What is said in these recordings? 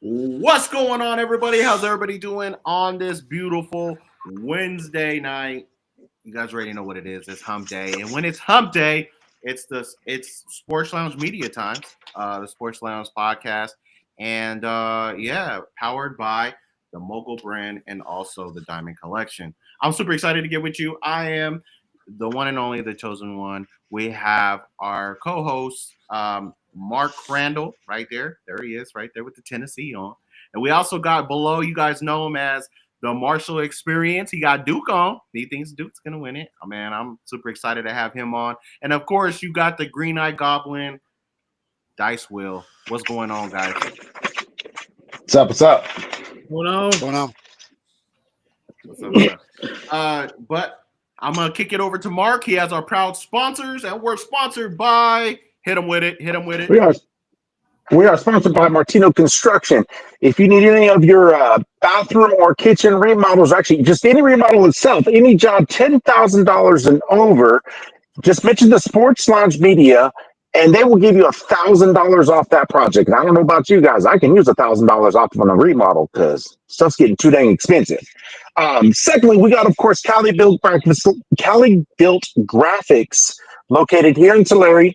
What's going on, everybody? How's everybody doing on this beautiful Wednesday night? You guys already know what it is. It's Hump Day, and when it's Hump Day, it's Sports Lounge Media Times, the Sports Lounge podcast, and powered by the Mogul brand and also the Diamond Collection. I'm super excited to get with you. I am the one and only, the chosen one. We have our co-host, Mark Crandall, right there. There he is, right there with the Tennessee on. And we also got below, you guys know him as the Marshall Experience. He got Duke on. He thinks Duke's going to win it. Oh, man, I'm super excited to have him on. And, of course, you got the Green-Eyed Goblin, Dice Will. What's going on, guys? What's up? What's up? What's going on? What's up? But I'm going to kick it over to Mark. He has our proud sponsors, and we're sponsored by Hit Him With It. Hit Him With It. We are sponsored by Martino Construction. If you need any of your bathroom or kitchen remodels, actually just any remodel itself, any job $10,000 and over, just mention the Sports Lounge Media, and they will give you $1,000 off that project. And I don't know about you guys, I can use $1,000 off on a remodel because stuff's getting too dang expensive. Secondly, we got, of course, Cali Built Graphics, located here in Tulare.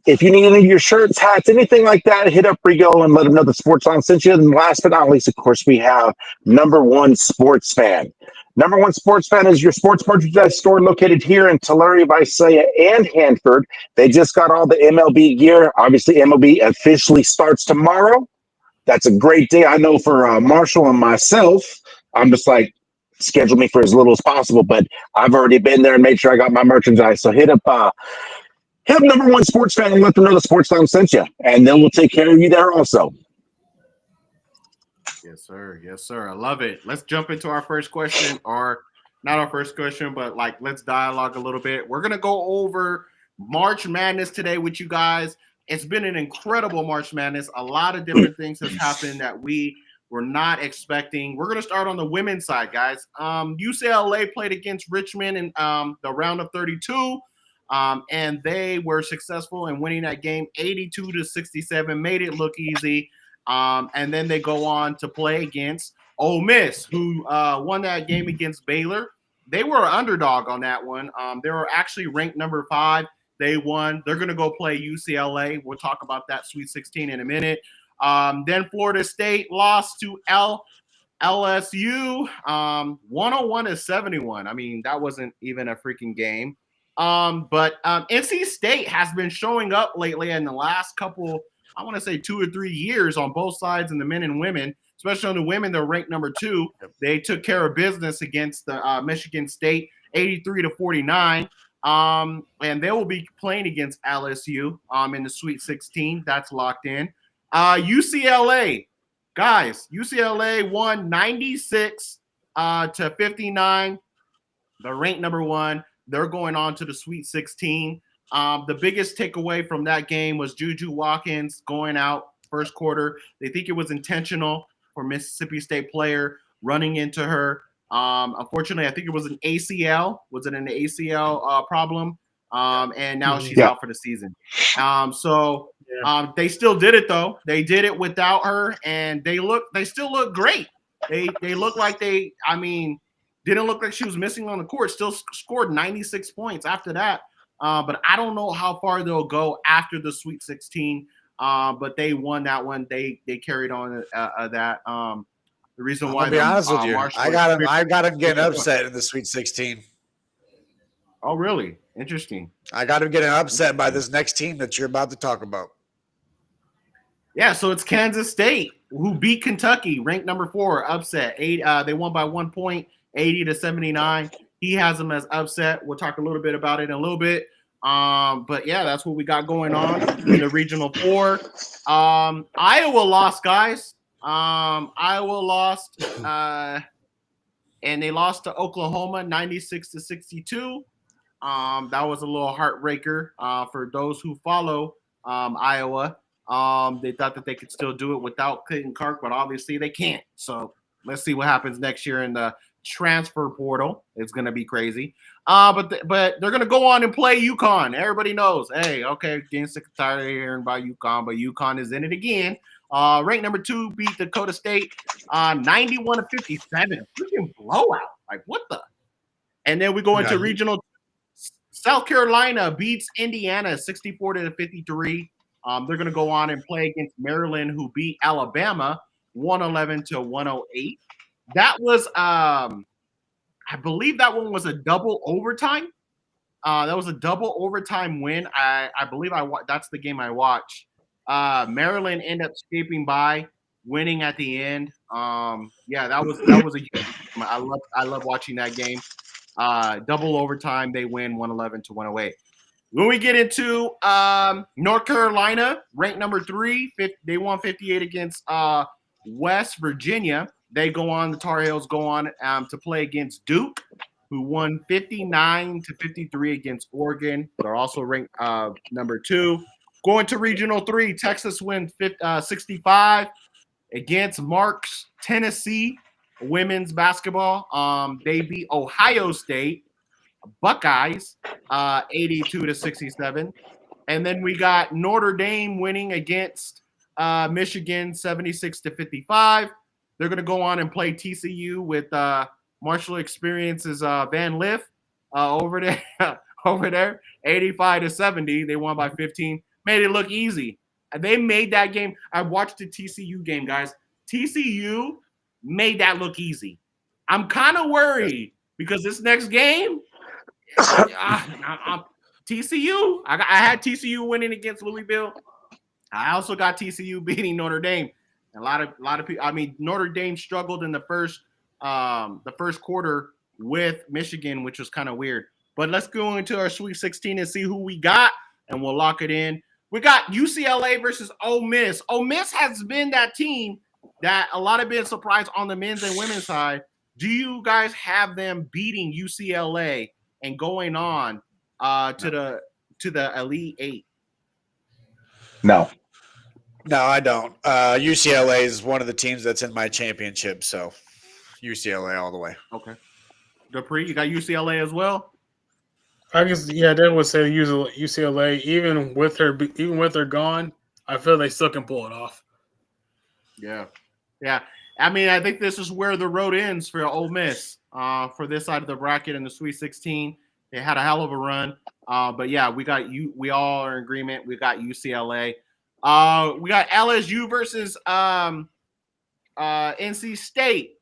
If you need any of your shirts, hats, anything like that, hit up Rigo and let them know the Sports Lounge sent you. And last but not least, of course, we have Number One Sports Fan. Number One Sports Fan is your sports merchandise store located here in Tulare, Visalia, and Hanford. They just got all the MLB gear. Obviously, MLB officially starts tomorrow. That's a great day. I know for Marshall and myself, I'm just like, schedule me for as little as possible, but I've already been there and made sure I got my merchandise. So hit up Number One Sports Fan and let them know the Sports Lounge sent you, and then we'll take care of you there also. Yes, sir. Yes, sir. I love it. Let's jump into our first question, or not our first question, but let's dialogue a little bit. We're going to go over March Madness today with you guys. It's been an incredible March Madness. A lot of different things has happened that we were not expecting. We're going to start on the women's side, guys. UCLA played against Richmond in the round of 32. And they were successful in winning that game 82-67, made it look easy. And then they go on to play against Ole Miss, who won that game against Baylor. They were an underdog on that one. They were actually ranked number 5. They won. They're going to go play UCLA. We'll talk about that Sweet 16 in a minute. Then Florida State lost to LSU 101-71. I mean, that wasn't even a freaking game. But NC State has been showing up lately in the last couple, I want to say 2 or 3 years on both sides, in the men and women, especially on the women. They're ranked number 2. They took care of business against the Michigan State 83-49. And they will be playing against LSU in the Sweet 16. That's locked in. UCLA, guys, UCLA won 96-59. They're ranked number 1. They're going on to the Sweet 16. The biggest takeaway from that game was Juju Watkins going out first quarter. They think it was intentional for Mississippi State player running into her. Unfortunately, I think it was an ACL. Was it an ACL problem? And now she's out for the season. They still did it, though. They did it without her, and they still look great. They look like didn't look like she was missing on the court. Still scored 96 points after that. But I don't know how far they'll go after the Sweet 16. But they won that one. They carried on that. The reason why, I'll be honest with you, I got them getting upset in the Sweet 16. Oh, really? Interesting. I got them getting upset by this next team that you're about to talk about. Yeah, so it's Kansas State who beat Kentucky, ranked number 4, upset. They won by 1 point. 80-79. He has them as upset. We'll talk a little bit about it in a little bit. But yeah, that's what we got going on in the Regional 4. Iowa lost, guys. Iowa lost, and they lost to Oklahoma 96-62. That was a little heartbreaker for those who follow Iowa. They thought that they could still do it without Clayton Clark, but obviously they can't. So let's see what happens next year in the transfer portal. It's going to be crazy. But they're going to go on and play UConn. Everybody knows, hey, okay, getting sick and tired of hearing about UConn, but UConn is in it again. Ranked number 2 beat Dakota State 91-57. Freaking blowout. Like, what the? And then we go into regional. South Carolina beats Indiana 64-53. They're going to go on and play against Maryland, who beat Alabama 111-108. That was, I believe that one was a double overtime. That was a double overtime win. I believe that's the game I watched. Maryland ended up escaping by, winning at the end. Yeah, that was a huge game. I love watching that game. Double overtime, they win 111-108. When we get into North Carolina, ranked number 3, they won 58 against West Virginia. They go on, the Tar Heels go on to play against Duke, who won 59-53 against Oregon. They're also ranked number 2. Going to Regional 3, Texas wins 65 against Marks, Tennessee, women's basketball. They beat Ohio State Buckeyes 82-67. And then we got Notre Dame winning against Michigan 76-55. They're going to go on and play TCU with Marshall Experience's Van Liff over there 85-70. They won by 15. Made it look easy. They made that game. I watched the TCU game, guys. TCU made that look easy. I'm kind of worried because this next game, TCU. I had TCU winning against Louisville. I also got TCU beating Notre Dame. A lot of people. I mean, Notre Dame struggled in the first quarter with Michigan, which was kind of weird. But let's go into our Sweet 16 and see who we got, and we'll lock it in. We got UCLA versus Ole Miss. Ole Miss has been that team that a lot of been surprised on the men's and women's side. Do you guys have them beating UCLA and going on to the Elite Eight? No. No, I don't. UCLA is one of the teams that's in my championship, so UCLA all the way. Okay. Dupree, you got UCLA as well? I guess, yeah, that would say UCLA. Even with her gone, I feel they still can pull it off. Yeah. I mean, I think this is where the road ends for Ole Miss for this side of the bracket in the Sweet 16. They had a hell of a run. But yeah, we all are in agreement. We got UCLA. We got LSU versus NC State.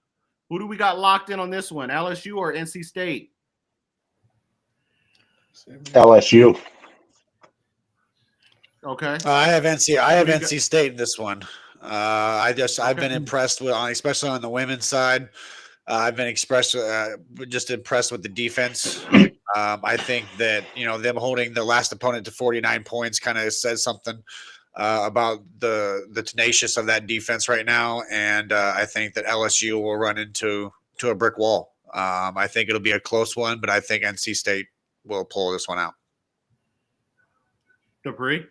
Who do we got locked in on this one? LSU or NC State? LSU. Okay. I have NC State in this one. I've been impressed with, especially on the women's side. I've been impressed with the defense. I think that them holding the last opponent to 49 points kind of says something about the tenacious of that defense right now, and I think that LSU will run into a brick wall. I think it'll be a close one, but I think NC State will pull this one out. Dupree?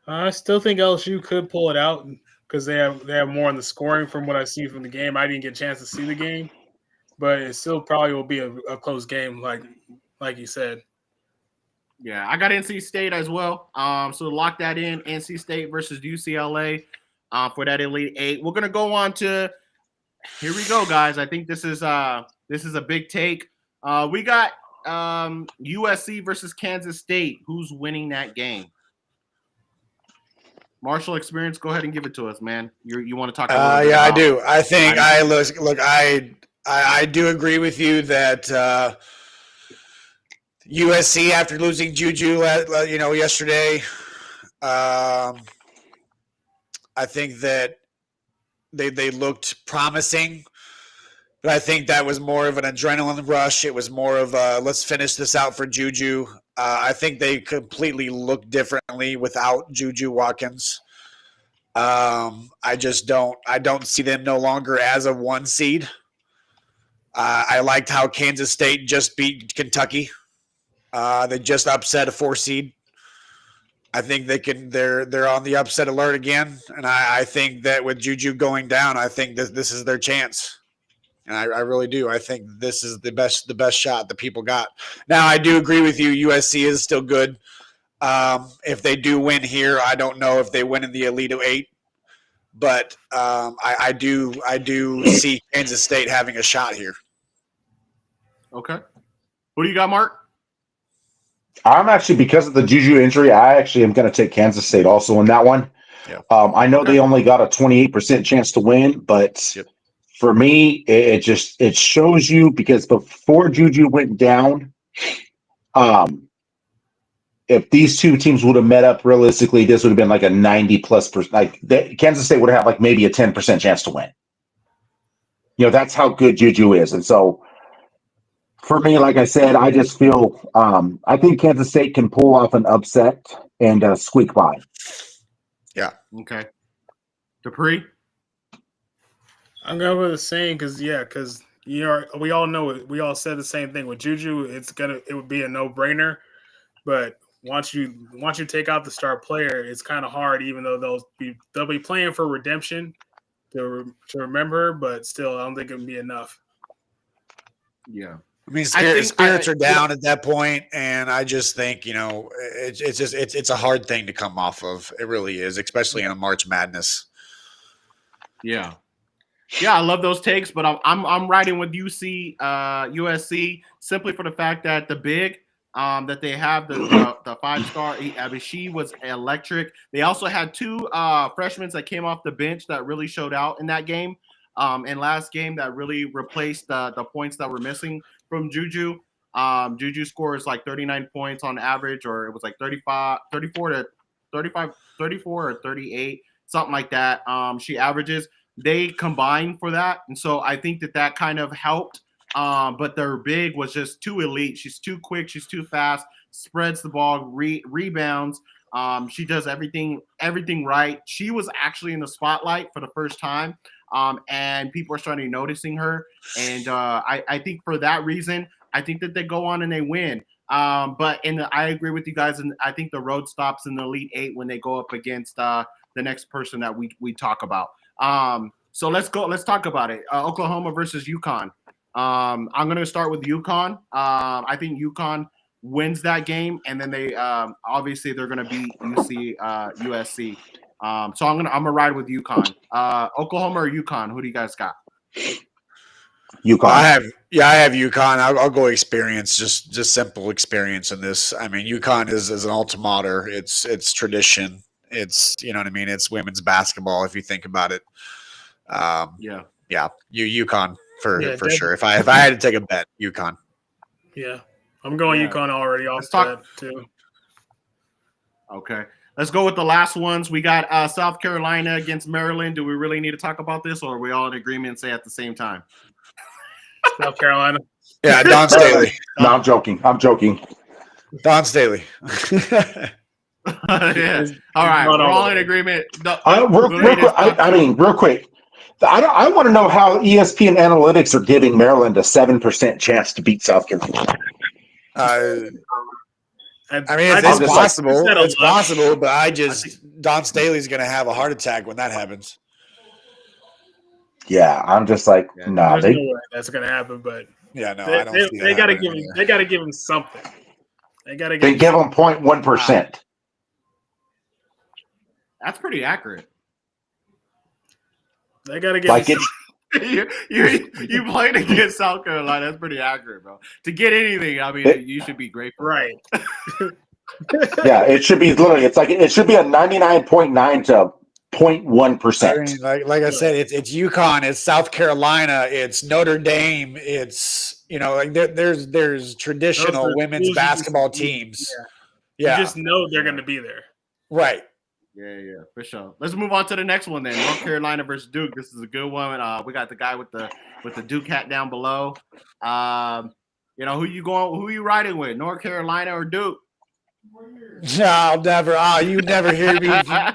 I still think LSU could pull it out because they have more in the scoring from what I see from the game. I didn't get a chance to see the game, but it still probably will be a close game, like you said. Yeah, I got NC State as well. So lock that in, NC State versus UCLA for that Elite Eight. We're gonna go on to here we go, guys. I think this is a big take. We got USC versus Kansas State. Who's winning that game? Marshall Experience, go ahead and give it to us, man. You want to talk about I do. I think I do agree with you that USC, after losing Juju yesterday, I think that they looked promising. But I think that was more of an adrenaline rush. It was more of a let's finish this out for Juju. I think they completely look differently without Juju Watkins. I don't see them no longer as a 1 seed. I liked how Kansas State just beat Kentucky. They just upset a 4 seed. I think they're on the upset alert again. And I think that with Juju going down, I think this is their chance. And I really do. I think this is the best shot that people got. Now, I do agree with you. USC is still good. If they do win here, I don't know if they win in the Elite Eight. but I do see Kansas State having a shot here. Okay. Who do you got, Mark? I'm actually, because of the Juju injury, I actually am going to take Kansas State also in that one. Yeah. I know they only got a 28% chance to win, but for me, it shows you, because before Juju went down, if these two teams would have met up realistically, this would have been like a 90+%. Kansas State would have had like maybe a 10% chance to win. That's how good Juju is. And so for me, like I said, I just feel I think Kansas State can pull off an upset and squeak by. Yeah. Okay. Dupree? I'm going with the same because we all know it. We all said the same thing with Juju. It would be a no-brainer, but once you take out the star player, it's kind of hard. Even though they'll be playing for redemption to remember, but still, I don't think it would be enough. Yeah. I mean, spirits are down at that point, and I just think it's a hard thing to come off of. It really is, especially in a March Madness. Yeah, I love those takes, but I'm riding with USC simply for the fact that the big that they have the 5-star. I mean, she was electric. They also had two freshmen that came off the bench that really showed out in that game. And last game that really replaced the points that were missing from Juju. Juju scores like 39 points on average, or it was like 34 or 38, something like that. She averages. They combined for that. And so I think that kind of helped. But their big was just too elite. She's too quick. She's too fast, spreads the ball, rebounds. She does everything right. She was actually in the spotlight for the first time. And people are starting noticing her. And I think for that reason, I think that they go on and they win. But I agree with you guys. And I think the road stops in the Elite Eight when they go up against the next person that we talk about. So let's go. Let's talk about it. Oklahoma versus UConn. I'm going to start with UConn. I think UConn wins that game, and then they obviously they're going to beat USC. So I'm gonna ride with UConn. Oklahoma or UConn? Who do you guys got? UConn. I have UConn. I'll go experience, just simple experience in this. I mean, UConn is an alma mater. It's tradition. It's, you know what I mean. It's women's basketball if you think about it. UConn for sure. If I had to take a bet, UConn. Yeah, I'm going UConn already off that too. Okay. Let's go with the last ones. We got South Carolina against Maryland. Do we really need to talk about this, or are we all in agreement and say at the same time? South Carolina. Yeah, Don Staley. No, I'm joking. Don Staley. Yeah. All right. We're all in agreement. Real quick. I want to know how ESPN Analytics are giving Maryland a 7% chance to beat South Carolina. It's possible. It's possible, but Don Staley's going to have a heart attack when that happens. Yeah, I'm just like, no. There's no way that's going to happen, but I don't see that. They got to give him. They got to give him something. They got to. They give him 0.1%. That's pretty accurate. They got to get like you played against South Carolina. That's pretty accurate, bro. To get anything, I mean, you should be grateful. Right. Yeah, it should be literally. It's like it should be a 99.9 to 0.1%. I mean, like I said, it's UConn, it's South Carolina, it's Notre Dame, it's there's traditional women's basketball teams. Yeah. You just know they're going to be there. Right. Yeah, for sure. Let's move on to the next one then. North Carolina versus Duke. This is a good one. We got the guy with the Duke hat down below. Who are you riding with? North Carolina or Duke? No, I'll never. You never hear me.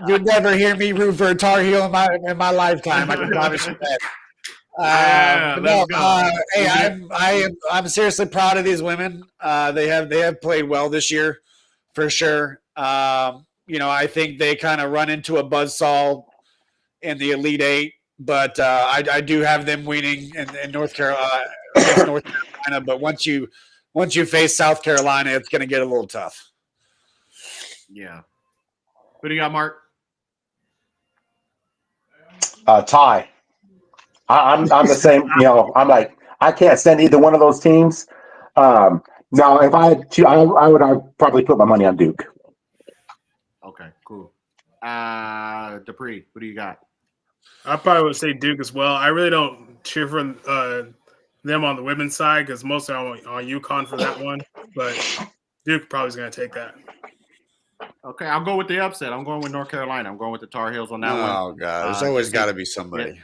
You'll never hear me root for a Tar Heel in my lifetime. I can promise you that. I'm seriously proud of these women. They have played well this year, for sure. I think they kind of run into a buzzsaw in the Elite Eight, but I do have them winning in North Carolina. But once you face South Carolina, it's going to get a little tough. Yeah. What do you got, Mark? Tie. I'm the same. You know, I'm like I can't stand either one of those teams. Now, if I had to, I'd probably put my money on Duke. Okay, cool. Dupree, what do you got? I probably would say Duke as well. I really don't cheer for them on the women's side because most are on UConn for that one. But Duke probably is going to take that. Okay, I'll go with the upset. I'm going with North Carolina. I'm going with the Tar Heels on that one. Oh God, there's always got to be somebody.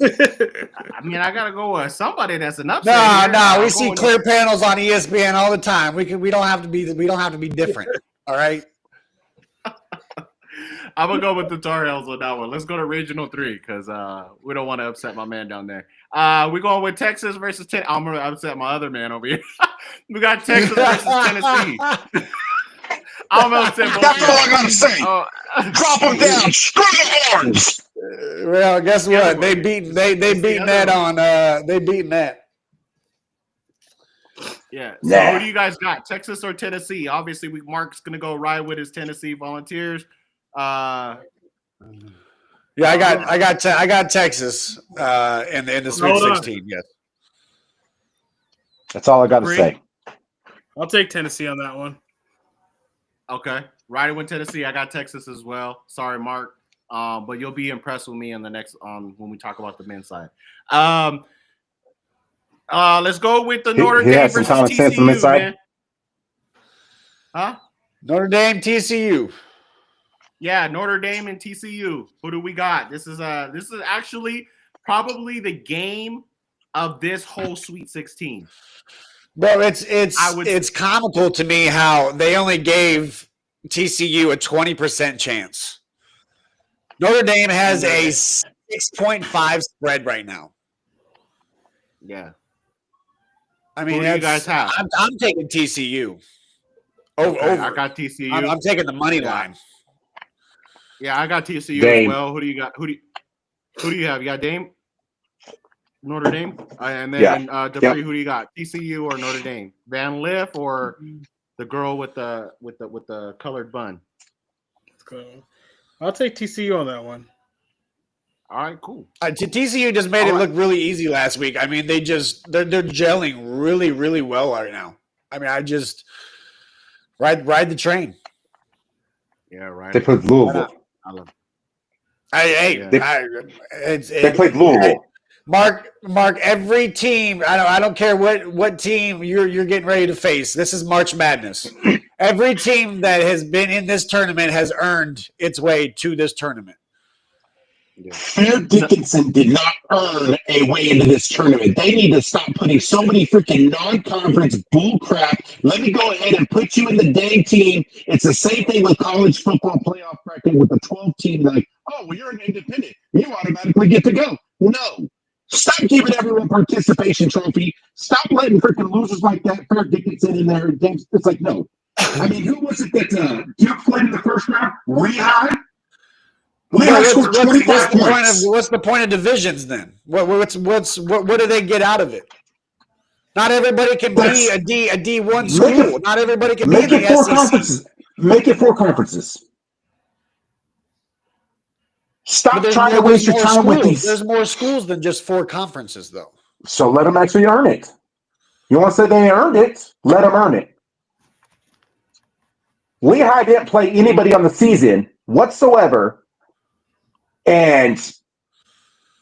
I mean, I gotta go with somebody that's an upset. No, we see clear panels on ESPN all the time. We don't have to be different. All right. I'm gonna go with the Tar Heels on that one. Let's go to Regional 3 because we don't want to upset my man down there. We're going with Texas versus Tennessee. I'm gonna upset my other man over here. We got Texas versus Tennessee. I'm gonna upset both. That's all I gotta say. Drop them down. Screw the horns. Well, guess what? They beating that. Yeah. So who do you guys got? Texas or Tennessee? Obviously, Mark's gonna go ride with his Tennessee Volunteers. Yeah, I got Texas in the Sweet 16. Yes. That's all I gotta say. I'll take Tennessee on that one. Okay, riding with Tennessee. I got Texas as well. Sorry, Mark. But you'll be impressed with me in the next when we talk about the men's side. Let's go with the Notre Dame versus TCU, man. Huh? Notre Dame, TCU. Yeah, Notre Dame and TCU. Who do we got? This is actually probably the game of this whole Sweet 16. Bro, it's comical to me how they only gave TCU a 20% chance. Notre Dame has a 6.5 spread right now. Yeah. I mean, who do you guys have? I'm taking TCU. Okay, I got TCU. I'm taking the money line. Yeah, I got TCU as well. Who do you got? Who do you have? You got Dame? Notre Dame? And then Dupree, who do you got? TCU or Notre Dame? Van Liff or the girl with the colored bun? I'll take TCU on that one. All right, cool. TCU just made it look really easy last week. I mean, they're gelling really, really well right now. I mean, I just ride the train. Yeah, right. They played Louisville. They played Louisville. Mark, every team, I don't care what team you're getting ready to face. This is March Madness. Every team that has been in this tournament has earned its way to this tournament. Fair Dickinson did not earn a way into this tournament. They need to stop putting so many freaking non-conference bull crap. Let me go ahead and put you in the dang team. It's the same thing with college football playoff bracket with the 12 team. Like, oh, well, you're an independent. You automatically get to go. No. Stop giving everyone participation trophy. Stop letting freaking losers like that, Fair Dickinson in there. It's like, no. I mean, who was it that Duke played in the first round? Lehigh? What's the point of divisions then? What do they get out of it? Not everybody can be a D1 school. Not everybody can be in the SEC. Make it 4 conferences. Stop trying to waste your time with these. There's more schools than just 4 conferences, though. So let them actually earn it. You want to say they earned it? Let them earn it. Lehigh didn't play anybody on the season whatsoever. And,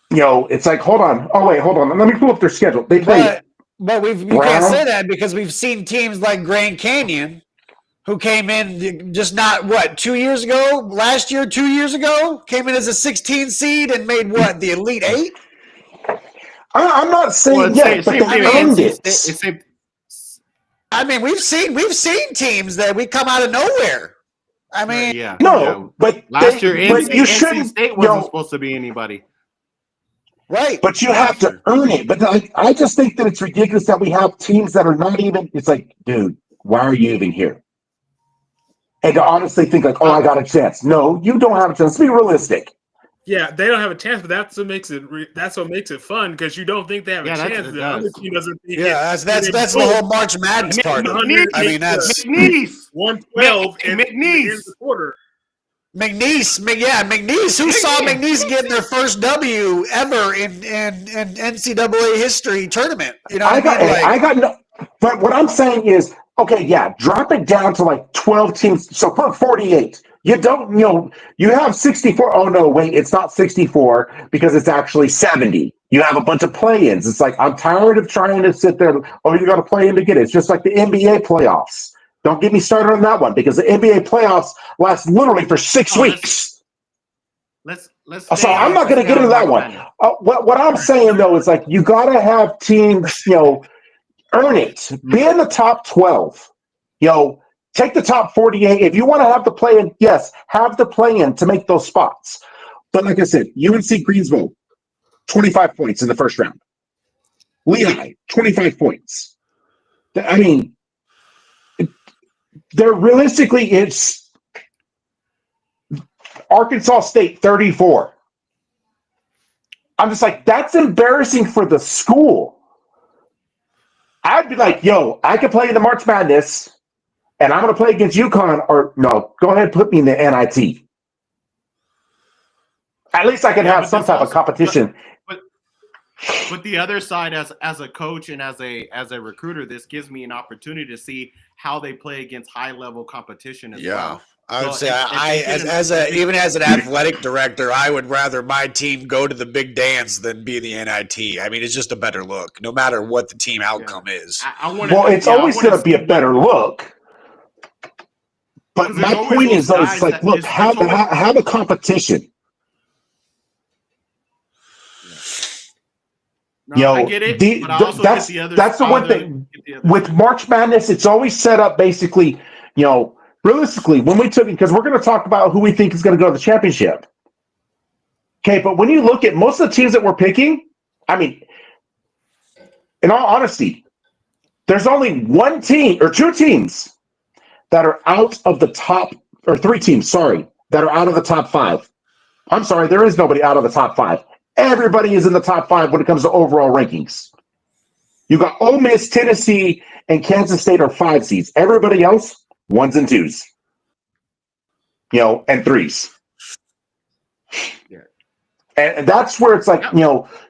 it's like, hold on. Oh, wait, hold on. Let me pull up their schedule. They played. But we can't say that because we've seen teams like Grand Canyon who came in just 2 years ago? Last year, 2 years ago? Came in as a 16 seed and made the Elite 8? I'm not saying but they earned it. I mean, we've seen teams that we come out of nowhere. I mean, but last year NC State wasn't supposed to be anybody. Right. But you have to earn it. But I just think that it's ridiculous that we have teams that are not even, it's like, dude, why are you even here? And to honestly think like, I got a chance. No, you don't have a chance. Be realistic. Yeah, they don't have a chance, but that's what makes it fun because you don't think they have a chance. The other team doesn't think that's the whole March Madness part of it. I mean, that's McNeese 112 McNeese the quarter. McNeese. Who saw McNeese getting their first W ever in NCAA history tournament? You know what I mean? I got no. But what I'm saying is, okay, yeah, drop it down to like 12 teams. So put 48. You don't, you have 64. Oh no, wait, it's not 64 because it's actually 70. You have a bunch of play-ins. It's like I'm tired of trying to sit there. Oh, you got to play in to get it. It's just like the NBA playoffs. Don't get me started on that one because the NBA playoffs last literally for 6 weeks. Let's. So I'm not going to get into that one. What I'm saying though is like you got to have teams, earn it. Be in the top 12. Take the top 48. If you want to have the play-in, yes, have the play-in to make those spots. But like I said, UNC Greensboro, 25 points in the first round. Lehigh, 25 points. I mean, they're realistically, it's Arkansas State, 34. I'm just like, that's embarrassing for the school. I'd be like, I can play in the March Madness, and I'm going to play against UConn, or no, go ahead and put me in the NIT. At least I can have some type of competition. But the other side, as a coach and as a recruiter, this gives me an opportunity to see how they play against high level competition as well. I would say even as an athletic director, I would rather my team go to the big dance than be the NIT. I mean, it's just a better look, no matter what the team outcome is. It's always going to be a better look. But my point is, though, it's like, look, have a competition. No, I get it. But I also that's the one thing with March Madness. It's always set up basically, realistically, when we took it, because we're going to talk about who we think is going to go to the championship. Okay, but when you look at most of the teams that we're picking, I mean, in all honesty, there's only one team or two teams that are out of the top, or three teams, sorry, that are out of the top five. I'm sorry, there is nobody out of the top five. Everybody is in the top five when it comes to overall rankings. You got Ole Miss, Tennessee, and Kansas State are 5 seeds. Everybody else, 1s and 2s. And 3s. Yeah. And that's where it's like,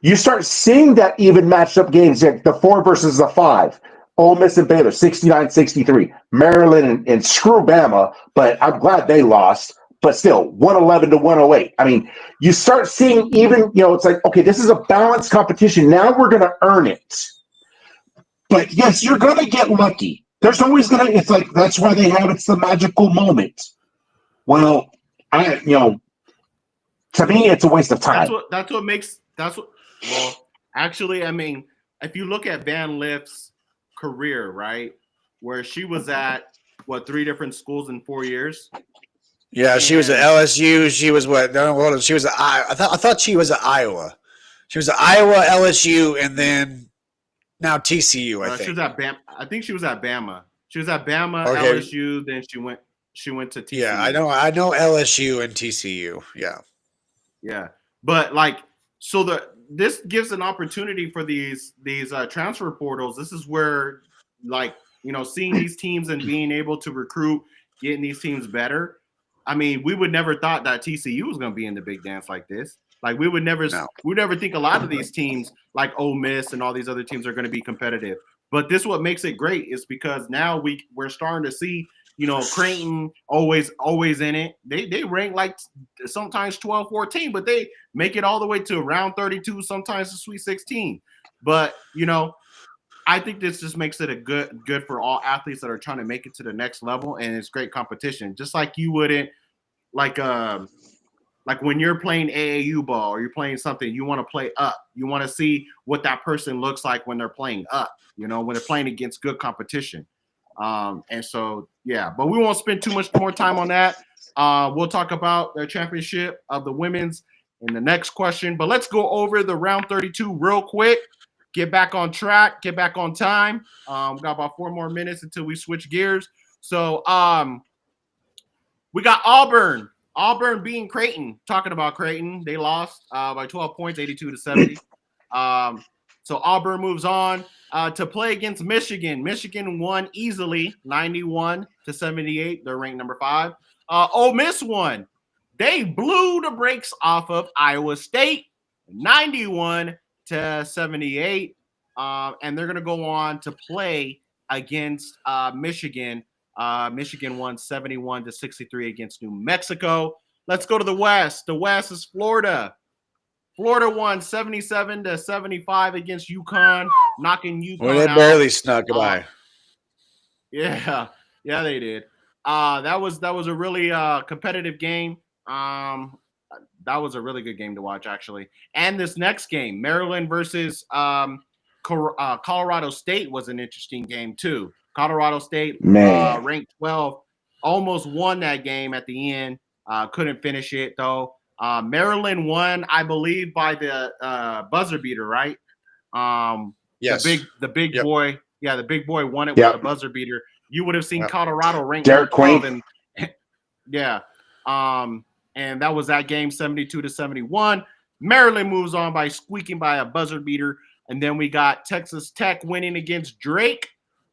you start seeing that even matched up games, like the 4 versus the 5. Ole Miss and Baylor, 69-63. Maryland and screw Bama, but I'm glad they lost. But still, 111 to 108. I mean, you start seeing even, it's like, okay, this is a balanced competition. Now we're going to earn it. But yes, you're going to get lucky. There's always going to, it's like, that's why they have it's the magical moment. Well, to me, it's a waste of time. Actually, I mean, if you look at Van Lift's career, right, where she was at, 3 different schools in 4 years? Yeah, she was at LSU. She was what? No, hold on. She was at I thought she was at Iowa. She was at Iowa, LSU, and then now TCU. I think she was at Bama. I think she was at Bama. She was at Bama, okay. LSU. Then she went to TCU. Yeah, I know LSU and TCU. Yeah. But this gives an opportunity for these transfer portals. This is where seeing these teams and being able to recruit, getting these teams better. I mean, we would never thought that TCU was going to be in the big dance like this. Like we would never think a lot of these teams like Ole Miss and all these other teams are going to be competitive. But this what makes it great is because now we're starting to see, Creighton always in it. They rank like sometimes 12, 14, but they make it all the way to round 32, sometimes the Sweet 16. But, I think this just makes it a good for all athletes that are trying to make it to the next level, and it's great competition. Just like you wouldn't like when you're playing AAU ball or you're playing something, you want to play up. You want to see what that person looks like when they're playing up. When they're playing against good competition. And so but we won't spend too much more time on that. We'll talk about the championship of the women's in the next question. But let's go over the round 32 real quick. Get back on track, get back on time. We got about 4 more minutes until we switch gears. So we got Auburn. Auburn beating Creighton. Talking about Creighton, they lost by 12 points, 82-70. So Auburn moves on to play against Michigan. Michigan won easily, 91-78. They're ranked number 5. Ole Miss won They blew the brakes off of Iowa State, 91-78. And they're going to go on to play against Michigan. Michigan won 71-63 against New Mexico. Let's go to the West. The West is Florida. Florida won 77-75 against UConn, knocking UConn Well, they out. barely snuck by. Yeah, they did. That was a really competitive game. That was a really good game to watch, actually. And this next game, Maryland versus Colorado State, was an interesting game too. Colorado State, ranked 12, almost won that game at the end. Couldn't finish it though. Maryland won, I believe, by the buzzer beater, right? Yes. The big Yep. boy. Yeah, the big boy won it Yep. with a buzzer beater. You would have seen Yep. Colorado ranked Derek 12 Queen. and yeah. And that was that game, 72-71. Maryland moves on by squeaking by a buzzer beater. And then we got Texas Tech winning against Drake,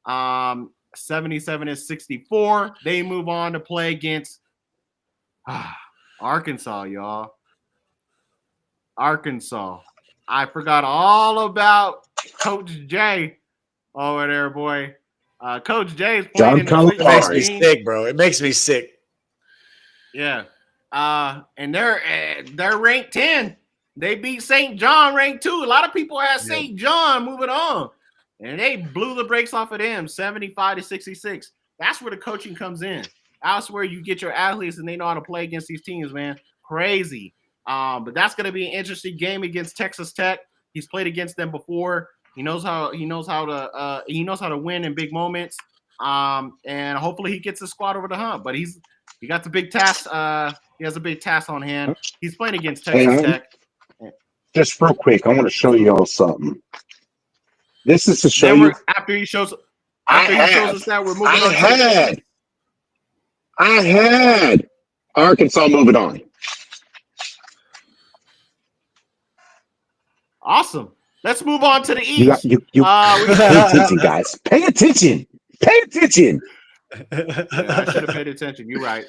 77-64. They move on to play against Arkansas, y'all. Arkansas. I forgot all about Coach J over there, boy. Coach J is playing John in the Sweet It makes me 16. sick, bro. It makes me sick. Yeah. And they're ranked 10. They beat St. John ranked 2. A lot of people had St. John moving on. And they blew the brakes off of them, 75-66. That's where the coaching comes in. That's where you get your athletes and they know how to play against these teams, man. Crazy. But that's going to be an interesting game against Texas Tech. He's played against them before. He knows how to win in big moments. And hopefully he gets the squad over the hump. But he got the big task. He has a big task on hand. He's playing against Texas Tech. Just real quick, I want to show you all something. This is to show Then you. after he shows us that, we're moving on. I had Arkansas moving on. Awesome. Let's move on to the You East. pay attention, guys. Pay attention. Pay attention. Yeah, I should have paid attention. You're right.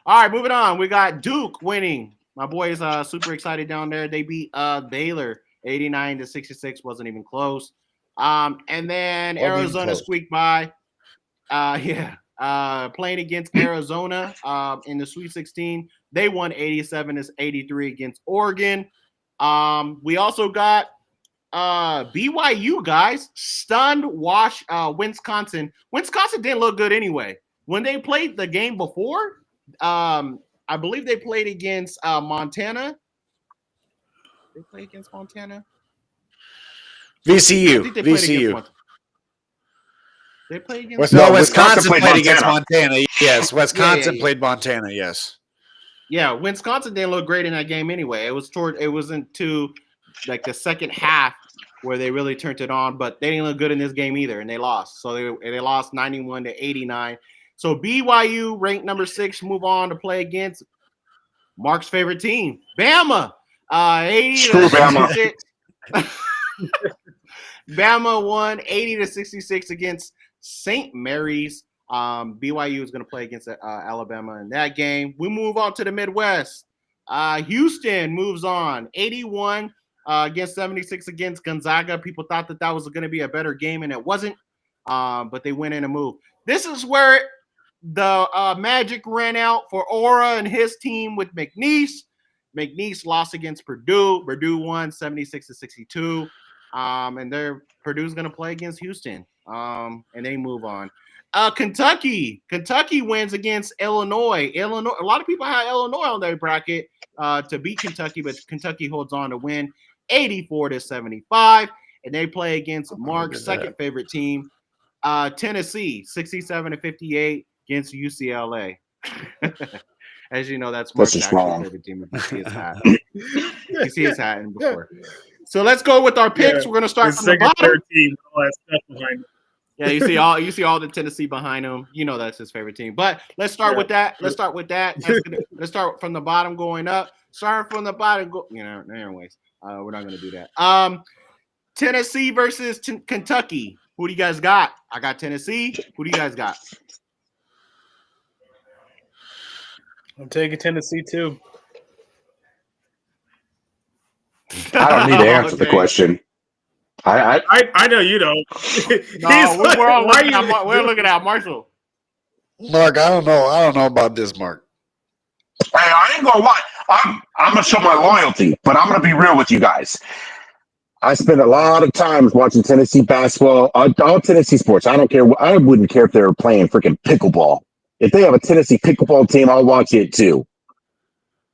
All right, moving on. We got Duke winning. My boy is super excited down there. They beat Baylor 89-66. Wasn't even close. And then Arizona squeaked by. Playing against Arizona in the Sweet 16. They won 87-83 against Oregon. We also got BYU, guys, stunned Wisconsin. Wisconsin didn't look good anyway. When they played the game before, I believe they played against Montana. They played against Montana? VCU. I think they played against VCU. Montana. They played against Wisconsin played against Montana. Montana. Yes, Wisconsin Yeah. played Montana. Yes. Yeah, Wisconsin didn't look great in that game anyway. It wasn't to like the second half where they really turned it on, but they didn't look good in this game either, and they lost. So they lost 91-89. So BYU, ranked number 6, move on to play against Mark's favorite team, Bama. 80 Screw Bama. Bama won 80-66 against St. Mary's. BYU is going to play against Alabama in that game. We move on to the Midwest. Houston moves on 81 against 76 against Gonzaga. People thought that was going to be a better game, and it wasn't. But they went in and moved. This is where the magic ran out for Aura and his team with McNeese. McNeese lost against Purdue. Purdue won 76-62. And Purdue's going to play against Houston. And they move on. Kentucky wins against Illinois. A lot of people had Illinois on their bracket to beat Kentucky, but Kentucky holds on to win 84-75. And they play against Mark's second favorite team, Tennessee, 67-58 against UCLA. As you know, that's Mark's just actual wrong. favorite team. You see his hat. You see his hat in before. So let's go with our picks. We're gonna start from the bottom. Team, all that stuff behind it. Yeah, you see all the Tennessee behind him. You know that's his favorite team. But let's start with that. Let's start Let's start from the bottom going up. Starting from the bottom, anyways. We're not gonna do that. Tennessee versus Kentucky. Who do you guys got? I got Tennessee. Who do you guys got? I'm taking Tennessee too. I don't need to answer the Okay. question. I know you don't. No, we're all why looking at, we're looking at Marshall. Mark, I don't know. I don't know about this, Mark. Hey, I ain't gonna lie. I'm gonna show my loyalty, but I'm gonna be real with you guys. I spend a lot of times watching Tennessee basketball, all Tennessee sports. I don't care. I wouldn't care if they were playing freaking pickleball. If they have a Tennessee pickleball team, I'll watch it too.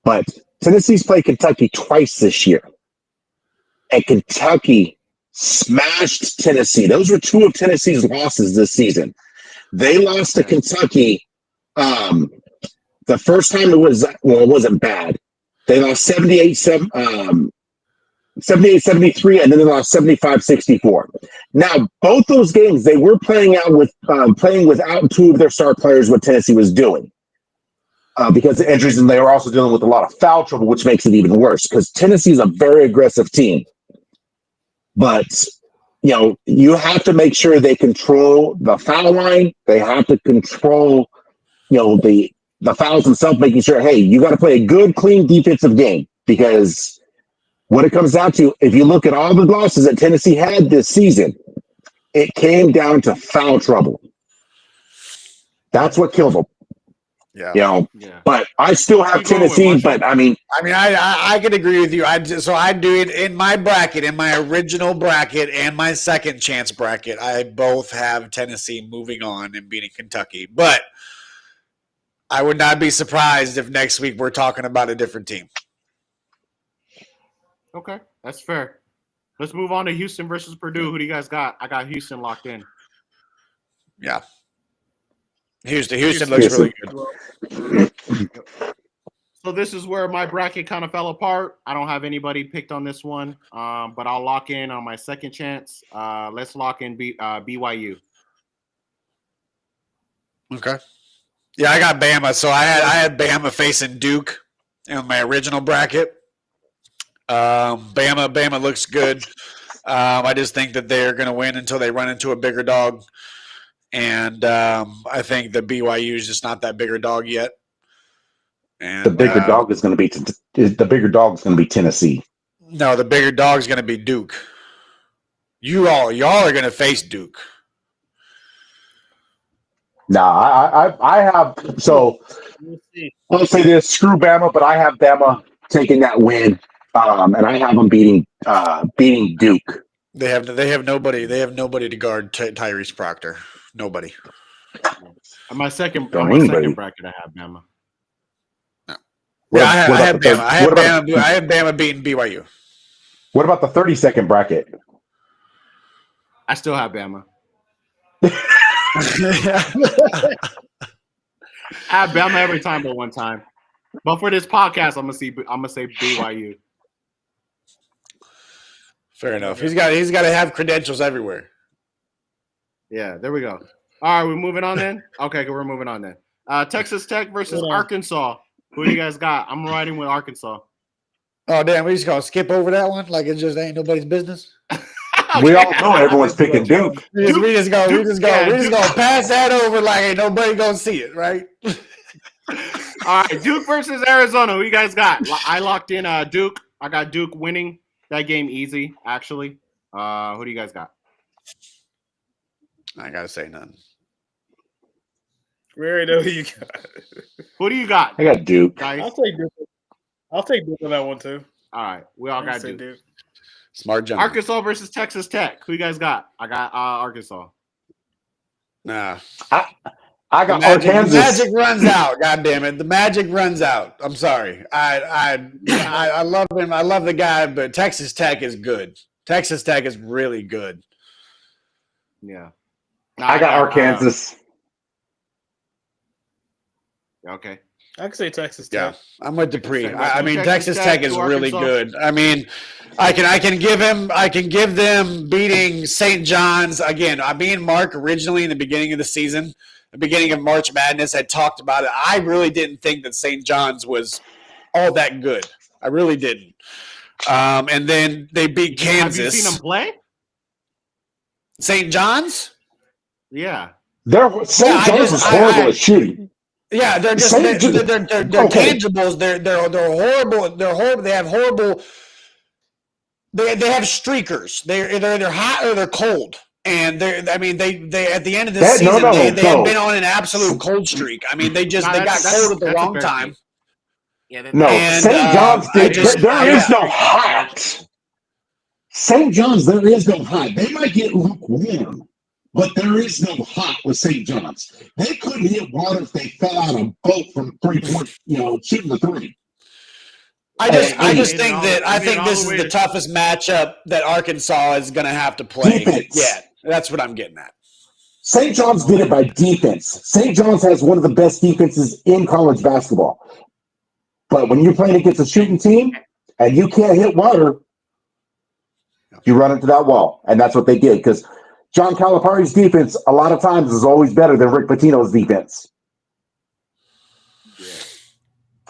But Tennessee's played Kentucky twice this year, and Kentucky smashed Tennessee. Those were two of Tennessee's losses this season. They lost to Kentucky. The first time it wasn't bad. They lost 78-73, and then they lost 75-64. Now, both those games, they were playing without two of their star players, what Tennessee was doing. Because of injuries, and they were also dealing with a lot of foul trouble, which makes it even worse, because Tennessee is a very aggressive team. But, you have to make sure they control the foul line. They have to control, the fouls themselves, making sure, hey, you got to play a good, clean defensive game, because what it comes down to, if you look at all the losses that Tennessee had this season, it came down to foul trouble. That's what killed them. Yeah. But I still have Tennessee, but I could agree with you. I do it in my bracket, in my original bracket and my second chance bracket. I both have Tennessee moving on and beating Kentucky, but I would not be surprised if next week we're talking about a different team. Okay, that's fair. Let's move on to Houston versus Purdue. Who do you guys got? I got Houston locked in. Yeah. Houston looks really good. So this is where my bracket kind of fell apart. I don't have anybody picked on this one, but I'll lock in on my second chance. Let's lock in BYU. Okay. Yeah, I got Bama. So I had Bama facing Duke in my original bracket. Bama looks good. I just think that they're going to win until they run into a bigger dog. And I think the BYU is just not that bigger dog yet. And the bigger dog is going to be Tennessee. No, the bigger dog is going to be Duke. Y'all are going to face Duke. Nah, I have. So I'll say this: screw Bama, but I have Bama taking that win, and I have them beating Duke. They have nobody. They have nobody to guard Tyrese Proctor. Nobody. On my second bracket, I have Bama. I have Bama beating BYU. What about the 32nd bracket? I still have Bama. I have Bama every time but one time. But for this podcast, I'm gonna say BYU. Fair enough. He's got to have credentials everywhere. Yeah, there we go. All right, we're moving on then. Okay, we're moving on then. Texas Tech versus Arkansas. Who do you guys got? I'm riding with Arkansas. Oh damn, we just gonna skip over that one like it just ain't nobody's business. We all know everyone's picking Duke. We just gonna pass that over like ain't nobody gonna see it, right? All right, Duke versus Arizona. Who you guys got? I locked in Duke. I got Duke winning that game easy, actually. Who do you guys got? I gotta say none. We already know who you got. Who do you got? I got Duke. Guys? I'll take Duke on that one too. All right, we all got Duke. Smart gentleman. Arkansas versus Texas Tech. Who you guys got? I got Arkansas. Nah. I got Arkansas. The magic runs out. God damn it. The magic runs out. I'm sorry. I love him. I love the guy, but Texas Tech is good. Texas Tech is really good. Yeah. I got Arkansas. Okay. I can say Texas Tech. Yeah, I'm with Dupree. I mean, Texas Tech is really good. I mean, I can give them beating St. John's again. Me and Mark originally in the beginning of the season, the beginning of March Madness, had talked about it. I really didn't think that St. John's was all that good. I really didn't. And then they beat Kansas. Have you seen them play? St. John's? Yeah. St. John's was horrible at shooting. Yeah, they're just St. Ju- they're Okay. tangibles. They're horrible. They're horrible. They have horrible. They have streakers. They're either hot or they're cold. And they at the end of this No, season they have no. been on an absolute cold streak. I mean they got cold at the that's a wrong fair time. take. Yeah, No, And, St. John's I did. just- There is yeah. no hot. St. John's, there is no hot. They might get lukewarm, but there is no hot with St. John's. They couldn't hit water if they fell out of a boat from 3-point, shooting the three. I just made it think all- that you I made think all this the is way the to- toughest matchup that Arkansas is going to have to play. Defense. Yeah, that's what I'm getting at. St. John's did it by defense. St. John's has one of the best defenses in college basketball. But when you're playing against a shooting team and you can't hit water, you run into that wall. And that's what they did, because John Calipari's defense a lot of times is always better than Rick Pitino's defense.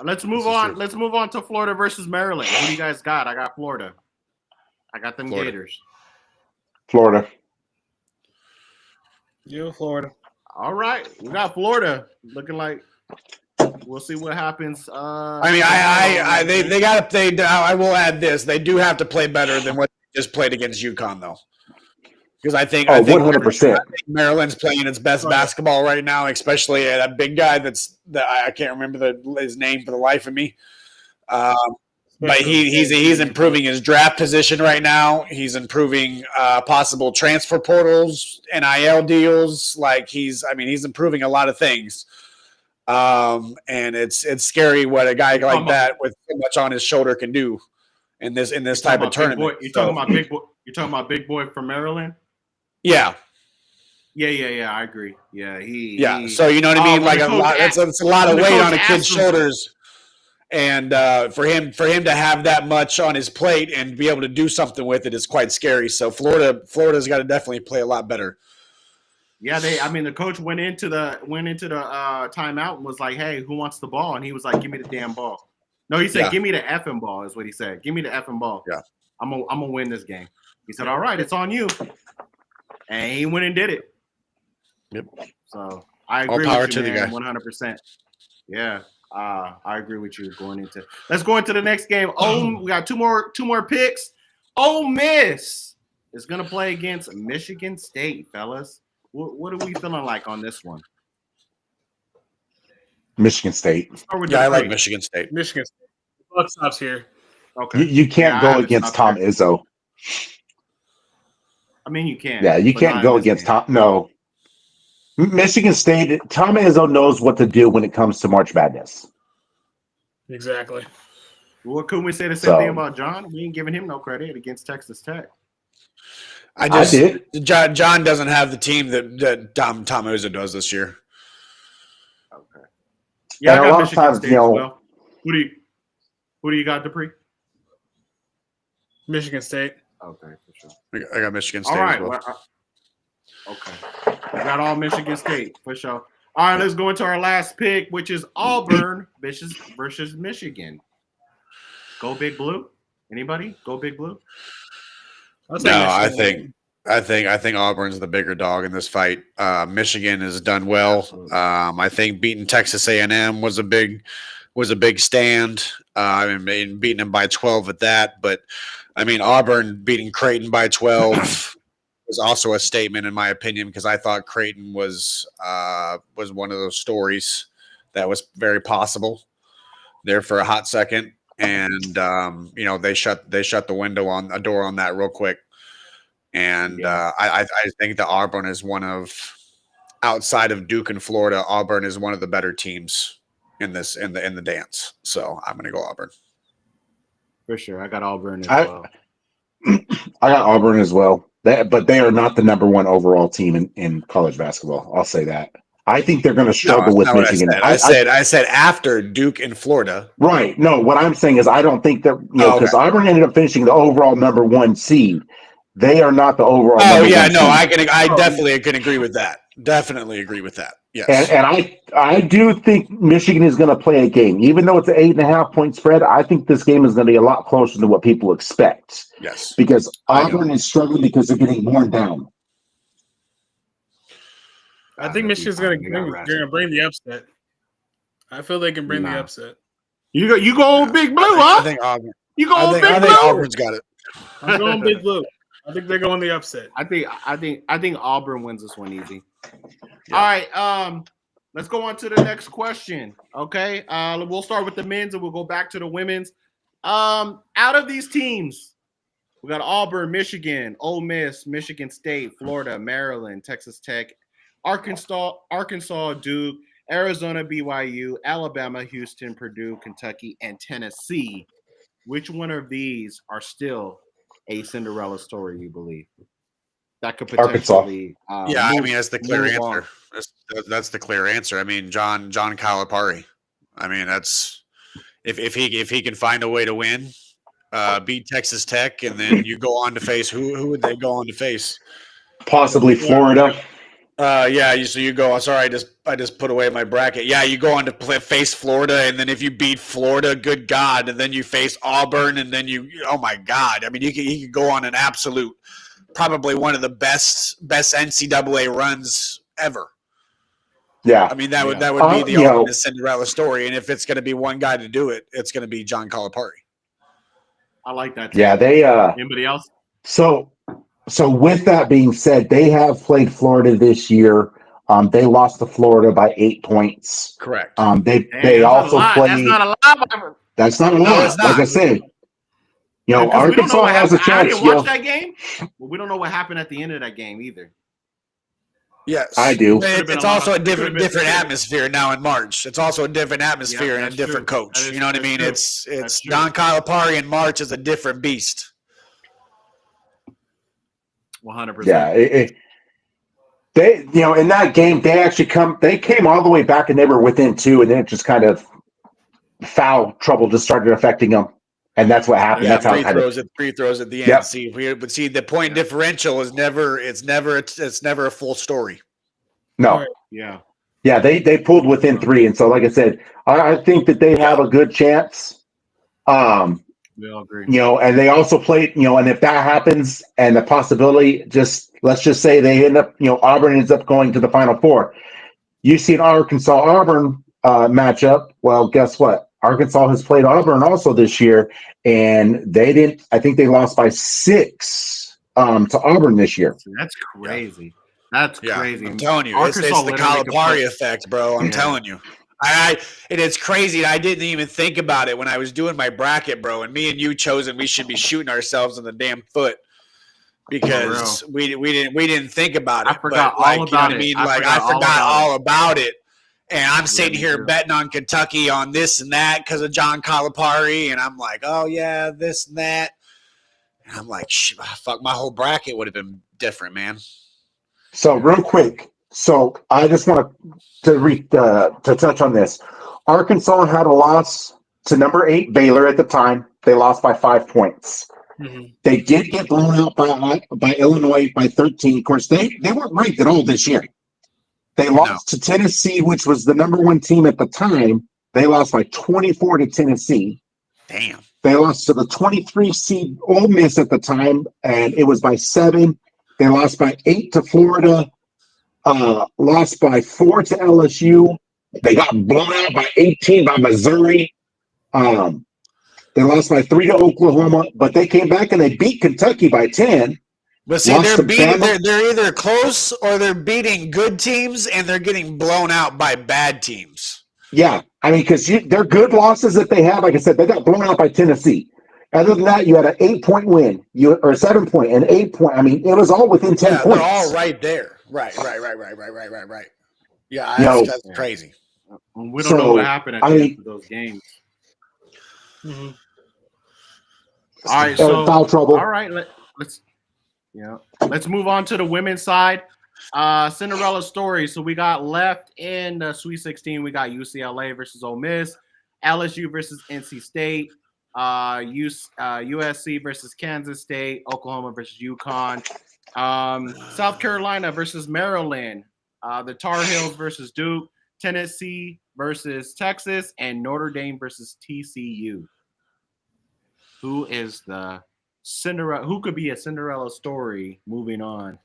Let's move on. Let's move on to Florida versus Maryland. Who do you guys got? I got Florida. I got them Florida. Gators. Florida. You, Florida. All right, we got Florida looking like we'll see what happens. I mean, they got to. I will add this: they do have to play better than what they just played against UConn, though, because I think 100%. Maryland's playing its best basketball right now, especially a big guy that I can't remember his name for the life of me. But he's improving his draft position right now. He's improving possible transfer portals, NIL deals. Like he's improving a lot of things. And it's scary what a guy like that with so much on his shoulder can do in this type of tournament. You're talking about big boy. You're talking about big boy from Maryland. Yeah. Yeah. I agree. Yeah, So you know what I mean? Like it's a lot of the weight coach on a kid's asked him- shoulders. And for him to have that much on his plate and be able to do something with it is quite scary. So Florida's got to definitely play a lot better. Yeah, the coach went into the timeout and was like, "Hey, who wants the ball?" And he was like, "Give me the damn ball." No, he said, Yeah. "Give me the effing ball," is what he said. "Give me the effing ball." Yeah. I'm gonna win this game. He said, "All right, it's on you," and he went and did it. Yep. So I All agree power with to you, the man, guy. 100%. Yeah. I agree with you going into. Let's go into the next game. We got two more picks. Ole Miss is gonna play against Michigan State, fellas. What are we feeling like on this one? Michigan State. Let's start with Yeah, I Dupree. like Michigan State. Michigan. Buck stops here. Okay. You can't Yeah, I go have it against up Tom there. Izzo. I mean, you can. Yeah, you but can't not go in this against game. Tom. No. Michigan State, Tom Izzo knows what to do when it comes to March Madness. Exactly. What couldn't we say the same thing about John? We ain't giving him no credit against Texas Tech. I did. John doesn't have the team that Tom Izzo does this year. Okay. Yeah, And I a got lot of Michigan times, State you know- as well. Who do you got, Dupree? Michigan State. Okay, for sure. I got Michigan State All right. as well. Okay. We got all Michigan State for sure. All right, let's go into our last pick, which is Auburn versus Michigan. Go Big Blue. Anybody? Go Big Blue. No, I think Auburn's the bigger dog in this fight. Michigan has done well. Absolutely. I think beating Texas A&M was a big stand. Beating them by 12 at that. But I mean, Auburn beating Creighton by 12 was also a statement in my opinion, because I thought Creighton was one of those stories that was very possible there for a hot second. And they shut the door on that real quick. And I think that Auburn is one of, outside of Duke and Florida, Auburn is one of the better teams in the dance. So I'm going to go Auburn. For sure. I got Auburn as well. I got Auburn as well. But they are not the number one overall team in college basketball. I'll say that. I think they're going to struggle with Michigan. I said after Duke and Florida. Right. No, what I'm saying is I don't think that, because Auburn ended up finishing the overall number one seed. They are not the overall number one seed. I definitely can agree with that. Definitely agree with that. Yes. And I do think Michigan is going to play a game. Even though it's an 8.5 point spread, I think this game is going to be a lot closer than what people expect. Yes. Because Auburn is struggling because they're getting worn down. I think Michigan's going to bring the upset. I feel they can bring the Nah. upset. You go Big Blue, I huh? think Auburn. You go I Big think Blue? Auburn's got it. I'm going Big Blue. I think they're going the upset. I think Auburn wins this one easy. Yeah. All right, let's go on to the next question. Okay, we'll start with the men's and we'll go back to the women's. Out of these teams, we got Auburn, Michigan, Ole Miss, Michigan State, Florida, Maryland, Texas Tech, Arkansas, Duke, Arizona, BYU, Alabama, Houston, Purdue, Kentucky, and Tennessee. Which one of these are still a Cinderella story, you believe? That could Arkansas. potentially Yeah, I mean that's the clear move on. answer. That's the clear answer. I mean, John Calipari. I mean, that's if he can find a way to win, beat Texas Tech, and then you go on to face who would they go on to face? Possibly Florida. So you go. Sorry, I just put away my bracket. Yeah, you go on to face Florida, and then if you beat Florida, good God, and then you face Auburn, and then oh my God, I mean, you could go on an absolute, probably one of the best NCAA runs ever. Yeah, I mean that would be the ultimate Cinderella story, and if it's going to be one guy to do it, it's going to be John Calipari. I like that. Yeah, they. Anybody else? So with that being said, they have played Florida this year. They lost to Florida by 8 points. Correct. They also played. That's not a lot. That's not a No, lot. it's not. Like I said, Because Arkansas has a chance. I didn't watch that game. Well, we don't know what happened at the end of that game either. Yes, I do. It's also a different atmosphere now in March. It's also a different atmosphere and a different coach. You know what I mean? True. It's Don Calipari in March is a different beast. 100%. Yeah, they in that game they came all the way back and they were within 2, and then it just kind of foul trouble just started affecting them, and that's what happened. Yeah, that's how free throws at the end. Yep. See, the point differential is never a full story. No. Right. Yeah. They pulled within 3, and so like I said, I think that they have a good chance. We all agree. And they also played, and if that happens, and the possibility, let's just say they end up, Auburn ends up going to the Final Four. You see an Arkansas-Auburn matchup. Well, guess what? Arkansas has played Auburn also this year, and I think they lost by 6 to Auburn this year. That's crazy. That's crazy. I'm telling you, it's the literally Calipari effect, bro. I'm telling you. And it's crazy. I didn't even think about it when I was doing my bracket, bro. And me and you chose, and we should be shooting ourselves in the damn foot because we didn't think about it. I forgot all about it. I forgot all about it. And I'm sitting here betting on Kentucky on this and that because of John Calipari, and I'm like, oh yeah, this and that. And I'm like, fuck, my whole bracket would have been different, man. So real quick, I just want to touch on this. Arkansas had a loss to number 8 Baylor at the time. They lost by 5 points. Mm-hmm. They did get blown out by Illinois by 13. Of course, they weren't ranked at all this year. They lost to Tennessee, which was the number 1 team at the time. They lost by 24 to Tennessee. Damn. They lost to the 23 seed Ole Miss at the time, and it was by 7. They lost by 8 to Florida. Lost by 4 to LSU. They got blown out by 18 by Missouri. They lost by 3 to Oklahoma, but they came back and they beat Kentucky by 10. But see, they're either close or they're beating good teams and they're getting blown out by bad teams. Yeah, I mean, because they're good losses that they have. Like I said, they got blown out by Tennessee. Other than that, you had an 8-point win, or 7-point, and 8-point. I mean, it was all within 10 points. They're all right there. Right. Yeah, that's crazy. We don't know what happened at the end of those games. Mm-hmm. All right, so foul trouble. All right, let's move on to the women's side. Cinderella story. So we got left in the Sweet 16. We got UCLA versus Ole Miss, LSU versus NC State, USC versus Kansas State, Oklahoma versus UConn, South Carolina versus Maryland, the Tar Heels versus Duke, Tennessee versus Texas, and Notre Dame versus TCU. Who is the Cinderella? Who could be a Cinderella story moving on?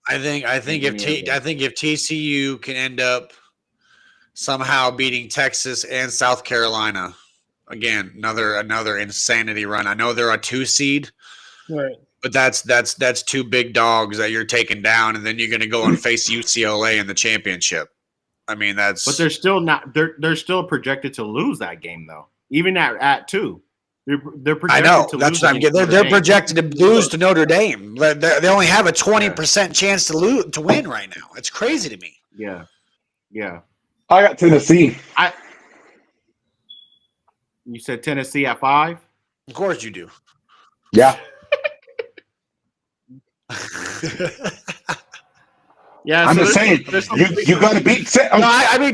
I think if TCU can end up somehow beating Texas and South Carolina. Again, another insanity run. I know they're a 2 seed, Right. but that's two big dogs that you're taking down, and then you're going to go and face UCLA in the championship. I mean, that's. But they're still not. They're still projected to lose that game though. Even at 2, they're projected I know to that's lose. what I'm getting. They're projected to lose to Notre Dame. They only have a 20% chance to win right now. It's crazy to me. Yeah. I got Tennessee. You said Tennessee at 5. Of course you do. Yeah. Yeah, I'm so just saying, you got to beat. No, I mean,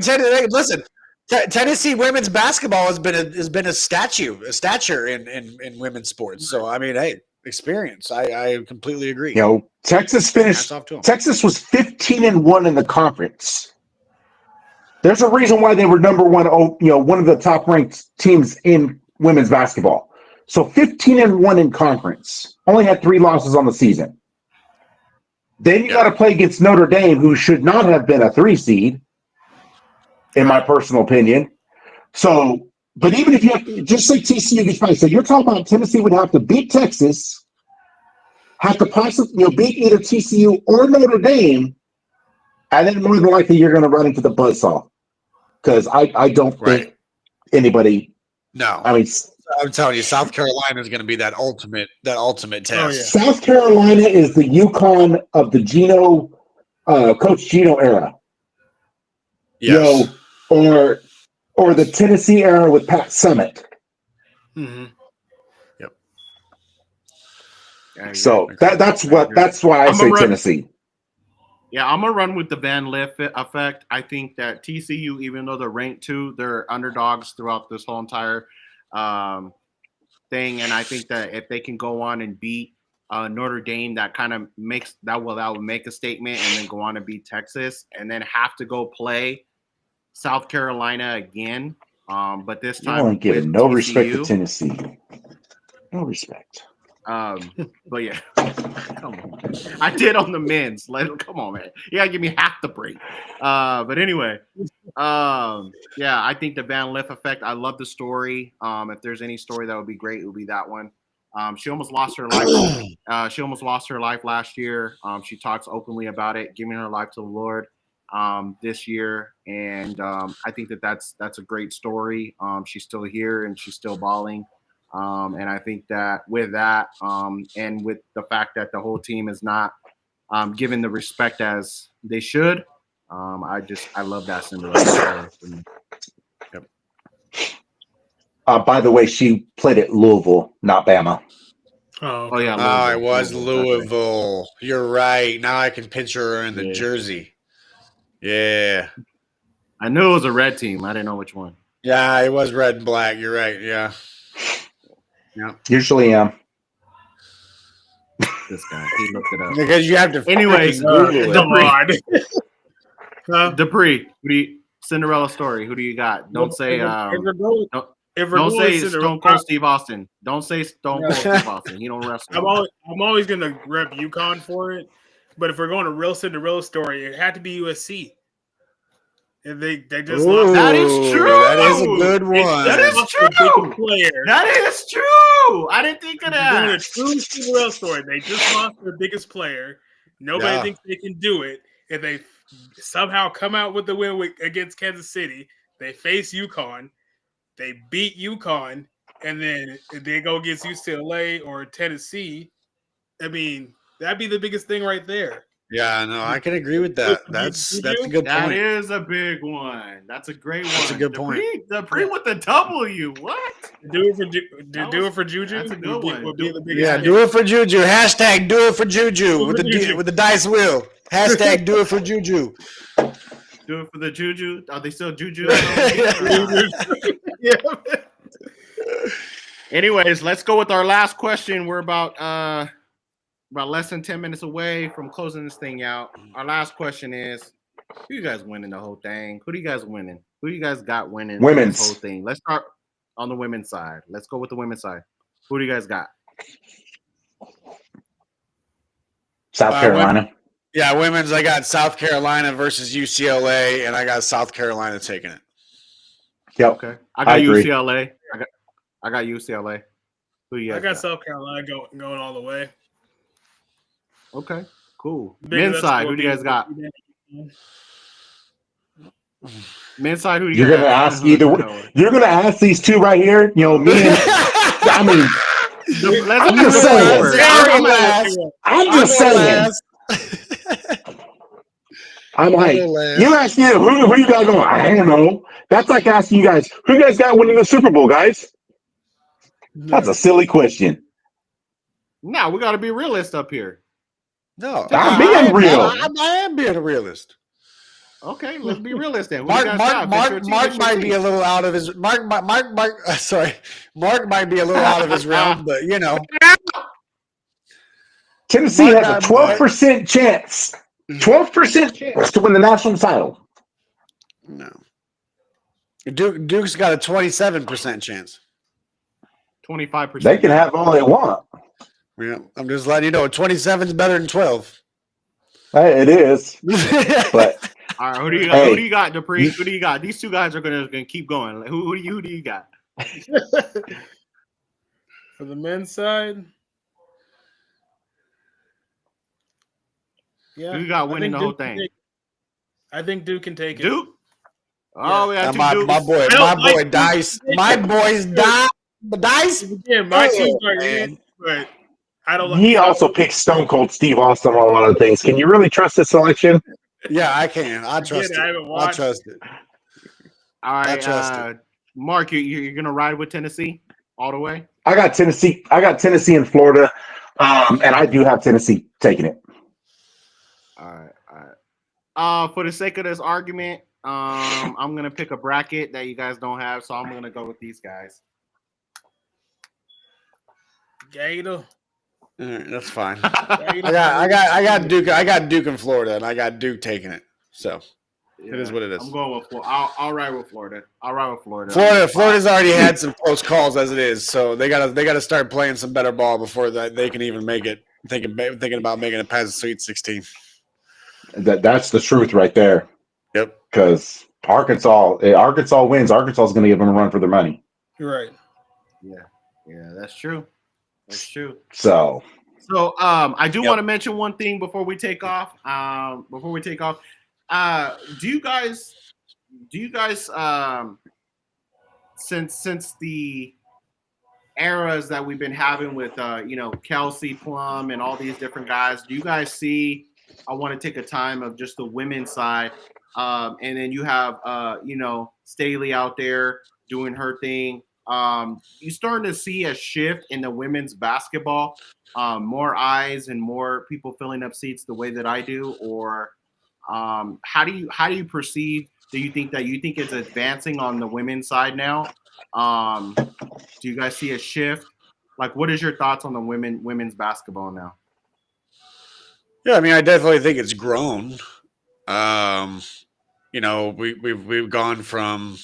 listen. Tennessee women's basketball has been a stature in women's sports. So I mean, hey, experience. I completely agree. You know, Texas finished. Hats off to 'em. Texas was 15-1 in the conference. There's a reason why they were number one. You know, one of the top ranked teams in women's basketball. So 15-1 in conference. Only had 3 losses on the season. Then you got to play against Notre Dame, who should not have been a 3 seed, in my personal opinion. So, but even if you have to, just say TCU gets by, so you're talking about Tennessee would have to beat Texas, have to possibly beat either TCU or Notre Dame, and then more than likely you're going to run into the buzzsaw. Because I don't think anybody. No, I mean, I'm telling you, South Carolina is going to be that ultimate test. Oh, yeah. South Carolina is the UConn of the Coach Gino era. Yes. Or the Tennessee era with Pat Summitt. Mm-hmm. Yeah, So that's why I say Tennessee. Yeah, I'm gonna run with the Van Liff effect. I think that TCU, even though they're ranked 2, they're underdogs throughout this whole entire thing, and I think that if they can go on and beat Notre Dame, that kind of makes that will make a statement, and then go on and beat Texas, and then have to go play South Carolina again. But this time, You ain't giving no respect to Tennessee. No respect. But yeah, come on. I did on the men's. Come on, man. You gotta give me half the break. But anyway, yeah, I think the Van Liff effect. I love the story. If there's any story that would be great, it would be that one. She almost lost her life. She almost lost her life last year. She talks openly about it, giving her life to the Lord this year, and I think that's a great story. She's still here and she's still balling. And I think that with that, and with the fact that the whole team is not given the respect as they should, I love that Cinderella story. By the way, she played at Louisville, not Bama. Oh yeah, Oh, it was Louisville. You're right. Now I can picture her in the jersey. Yeah. I knew it was a red team. I didn't know which one. Yeah, it was red and black. You're right. Yeah. Yeah. Usually am. This guy, he looked it up. Because you have to. Anyways, Google it. Dupree, Cinderella story. Who do you got? Don't say. Don't say Stone Cold Steve Austin. Don't say Stone Cold Steve Austin. He don't wrestle. I'm always gonna rep UConn for it, but if we're going to real Cinderella story, it had to be USC. And they just lost. That is true. That is a good one. That is true. That is true. I didn't think of that. Doing a true Cinderella story. They just lost their biggest player. Nobody thinks they can do it. If they somehow come out with the win against Kansas City, they face UConn. They beat UConn, and then they go against UCLA or Tennessee. I mean, that'd be the biggest thing right there. Yeah, no, I can agree with that. That's a good point. That is a big one. That's a great one. That's a good point. Dupree with the W. What? Do it for Juju. That's a good one. Yeah, do it for Juju. Hashtag do it for Juju with the dice wheel. Hashtag do it for Juju. Do it for the Juju. Are they still Juju? Yeah. Anyways, let's go with our last question. We're about less than 10 minutes away from closing this thing out. Our last question is, who you guys winning the whole thing? Who do you guys winning? Who you guys got winning Women's. this whole thing? Let's start on the women's side. Let's go with the women's side. Who do you guys got? South Carolina. Yeah, women's. I got South Carolina versus UCLA, and I got South Carolina taking it. Yep. Okay, I got I agree. UCLA. I got UCLA. Who you I guys got South Carolina going all the way. Okay, cool. Big Men's enough side, to who do you guys got? be- Men's side, who do you You're guys gonna ask either. You're gonna ask these two right here. You know, me and I mean, Let's I'm get just the saying. first. Very last. I'm just saying. I'm like, you ask me who you got going. I don't know. That's like asking you guys who you guys got winning the Super Bowl, guys. That's a silly question. No, we got to be realist up here. No, I'm being real. I am being a realist. Okay, let's be realist then. Mark might be a little out of his Mark might be a little out of his realm, but you know, Tennessee has a 12% chance. 12% chance to win the national title. No, Duke's got a 27% chance. 25%. They can have all they want. Yeah, I'm just letting you know. 27 is better than 12. Hey, it is, but all right, who do you got? Hey. Who do you got, Dupree? Who do you got? These two guys are gonna keep going. Like, who do you got? For the men's side, yeah, Who you got winning the whole thing? I think Duke can take it. Duke. Oh, yeah, my boy Dice. My boys Dice. Again, my teams are in, but I don't. He also picked Stone Cold Steve Austin on a lot of things. Can you really trust this selection? Yeah, I can. I trust it. I trust it. All right, Mark, you're gonna ride with Tennessee all the way? I got Tennessee. I got Tennessee and Florida, and I do have Tennessee taking it. All right. For the sake of this argument, I'm gonna pick a bracket that you guys don't have, so I'm gonna go with these guys. Gator. All right, that's fine. I got Duke. I got Duke in Florida, and I got Duke taking it. So it is what it is. I'm going with Florida. I'll ride with Florida. Florida's already had some close calls as it is, so they gotta start playing some better ball before they can even make it. Thinking about making it past the Sweet 16. That's the truth right there. Yep. Because Arkansas wins. Arkansas is going to give them a run for their money. You're right. Yeah, that's true. That's true. So I do want to mention one thing before we take off. Do you guys since the eras that we've been having with Kelsey Plum and all these different guys, do you guys see? I want to take a time of just the women's side, and then you have Staley out there doing her thing. You starting to see a shift in the women's basketball, more eyes and more people filling up seats the way that I do, or how do you perceive? Do you think it's advancing on the women's side now? Do you guys see a shift? Like, what is your thoughts on the women's basketball now? Yeah, I mean, I definitely think it's grown. We've gone from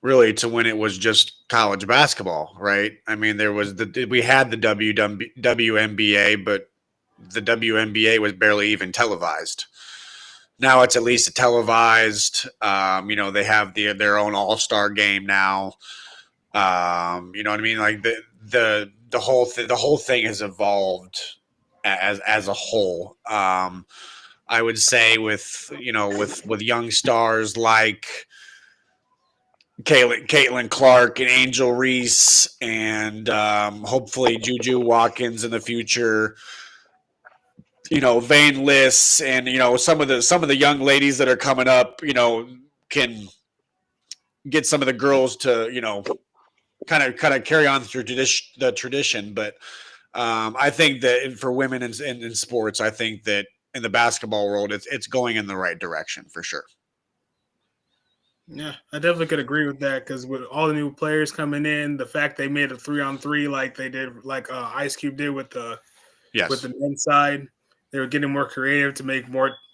really to when it was just college basketball, right? I mean, we had the WNBA, but the WNBA was barely even televised. Now it's at least televised. They have their own all-star game now. You know what I mean? Like the whole thing has evolved as a whole. I would say with young stars like Caitlin Clark and Angel Reese and hopefully Juju Watkins in the future. Vane Liss and some of the young ladies that are coming up, can get some of the girls to kind of carry on the tradition. But I think that for women in sports, I think that in the basketball world, it's going in the right direction for sure. Yeah, I definitely could agree with that because with all the new players coming in, the fact they made a 3-on-3 like they did, like Ice Cube did with the men's side, they were getting more creative to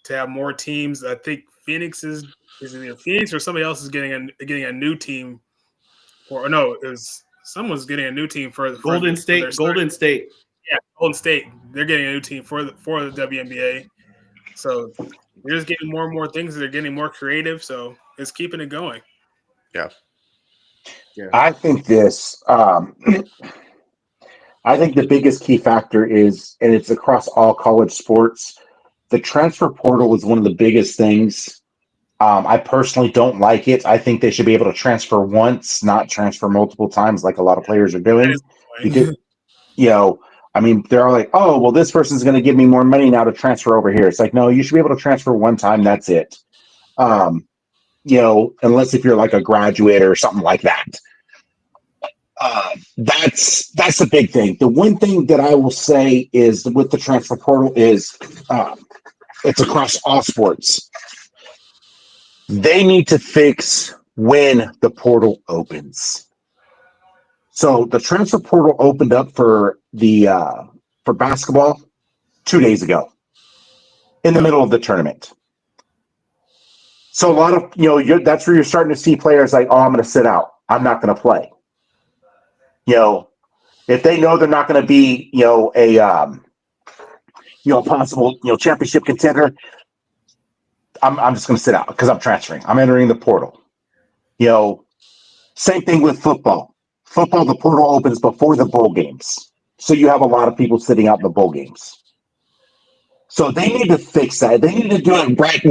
have more teams. I think Phoenix is either Phoenix or somebody else is getting a new team, or no, someone's getting a new team for Golden State. Yeah, Golden State. They're getting a new team for the WNBA. So they're just getting more and more things. They're getting more creative. So it's keeping it going. Yeah. I think this. I think the biggest key factor is, and it's across all college sports, the transfer portal is one of the biggest things. I personally don't like it. I think they should be able to transfer once, not transfer multiple times like a lot of players are That doing. is Because, annoying. I mean, they're all like, oh, well, this person's going to give me more money now to transfer over here. It's like, no, you should be able to transfer one time. That's it. Unless if you're like a graduate or something like that. That's the big thing. The one thing that I will say is with the transfer portal is it's across all sports. They need to fix when the portal opens. So the transfer portal opened up for for basketball 2 days ago in the middle of the tournament. So a lot of that's where you're starting to see players like, oh, I'm going to sit out. I'm not going to play. If they know they're not going to be, a possible, championship contender, I'm just going to sit out because I'm transferring. I'm entering the portal. Same thing with football. Football, the portal opens before the bowl games, so you have a lot of people sitting out in the bowl games. So they need to fix that. They need to do it right,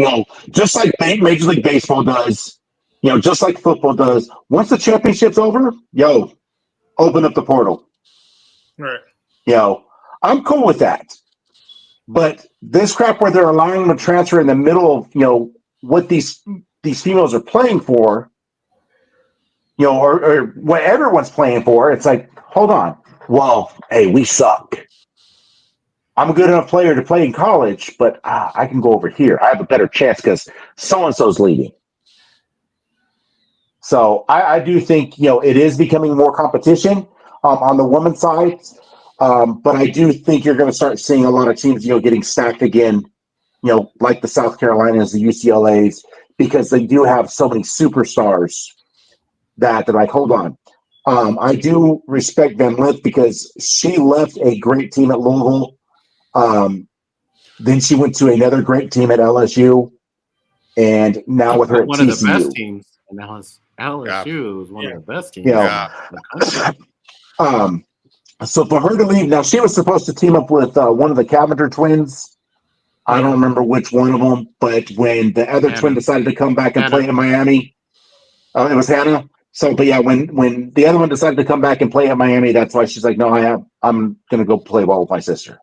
just like Major League Baseball does, just like football does. Once the championship's over, open up the portal. Right. I'm cool with that. But this crap where they're allowing them to transfer in the middle of, what these females are playing for, or what everyone's playing for, it's like, hold on. Well, hey, we suck. I'm a good enough player to play in college, but I can go over here. I have a better chance because so-and-so's leaving. So I do think, it is becoming more competition on the women's side. But I do think you're going to start seeing a lot of teams, getting stacked again, like the South Carolinas, the UCLAs, because they do have so many superstars that they're like, hold on. I do respect Van Lith because she left a great team at Louisville. Then she went to another great team at LSU, and now with her at one TCU. of the best teams, and that was LSU was one of the best teams. So for her to leave, now she was supposed to team up with one of the Cavender twins. I don't remember which one of them, but when the other twin decided to come back and play in Miami, it was Hannah. So, but yeah, when the other one decided to come back and play at Miami, that's why she's like, no, I'm gonna go play ball with my sister.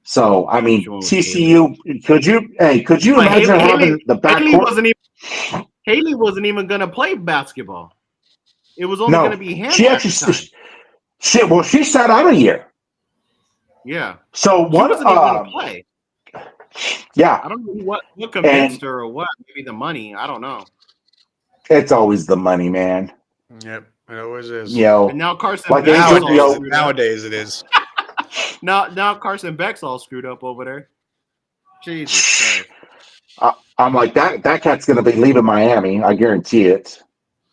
So, I mean, TCU, could you imagine having the backcourt? Haley wasn't even gonna play basketball. It was only gonna be Hannah. She sat out a year. Yeah. So what? She wasn't even gonna play. Yeah. I don't know what convinced her or what. Maybe the money. I don't know. It's always the money, man. Yep, it always is. And now Carson like Beck's nowadays it is. now Carson Beck's all screwed up over there. Jesus Christ. I'm like that cat's gonna be leaving Miami. I guarantee it.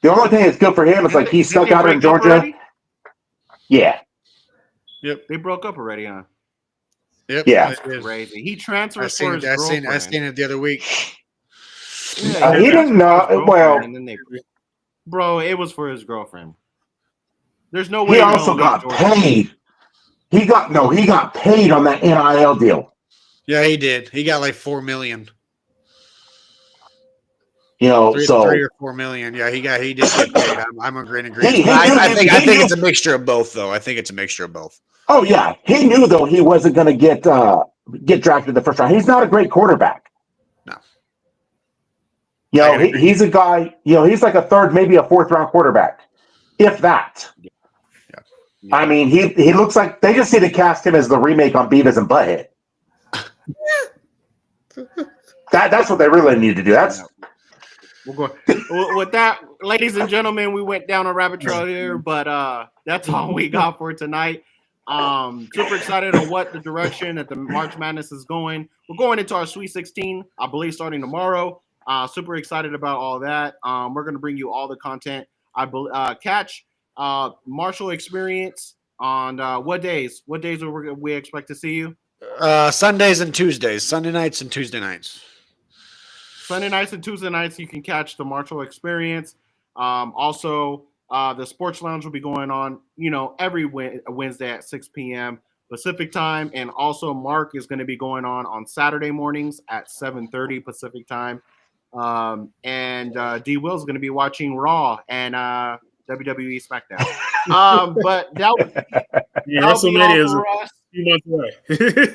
The only thing that's good for him is like he's stuck out in Georgia. Yeah. Yep. They broke up already, huh? Yep. Yeah. That's crazy. He transferred for his girlfriend. I seen it the other week. Yeah, he didn't know. Well, bro, it was for his girlfriend. There's no way. He also got paid. He got paid on that NIL deal. Yeah, he did. He got like $4 million. Three or 4 million. Yeah, he did get paid. I'm agreeing. I think it's a mixture of both, though. I think it's a mixture of both. Oh yeah, he knew though he wasn't going to get drafted in the first round. He's not a great quarterback. No. He's a guy. He's like a third, maybe a fourth round quarterback, if that. Yeah. I mean, he looks like they just need to cast him as the remake on Beavis and Butthead. That's what they really need to do. That's. We'll go with that, ladies and gentlemen. We went down a rabbit trail here, but that's all we got for tonight. Super excited on what the direction that the March Madness is going. We're going into our Sweet 16, I believe, starting tomorrow. Super excited about all that. We're going to bring you all the content. Catch Marshall Experience On what days? What days are we expect to see you? Sundays and Tuesdays, Sunday nights and Tuesday nights. Sunday nights and Tuesday nights, you can catch the Marshall Experience. Also, the Sports Lounge will be going on, every Wednesday at 6 p.m. Pacific time, and also Mark is going to be going on Saturday mornings at 7:30 Pacific time. And D Will is going to be watching Raw and WWE SmackDown. But that'll be all WrestleMania is for a us. few months away.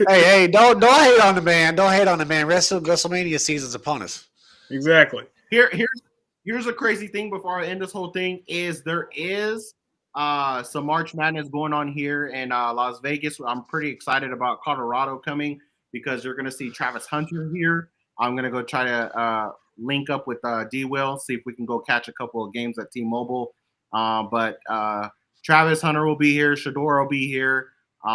Hey, don't hate on the man. Don't hate on the man. WrestleMania season's upon us. Exactly. Here's a crazy thing before I end this whole thing is there is some March Madness going on here in Las Vegas. I'm pretty excited about Colorado coming because you're going to see Travis Hunter here. I'm going to go try to link up with D Will, see if we can go catch a couple of games at T-Mobile. But Travis Hunter will be here. Shador will be here. A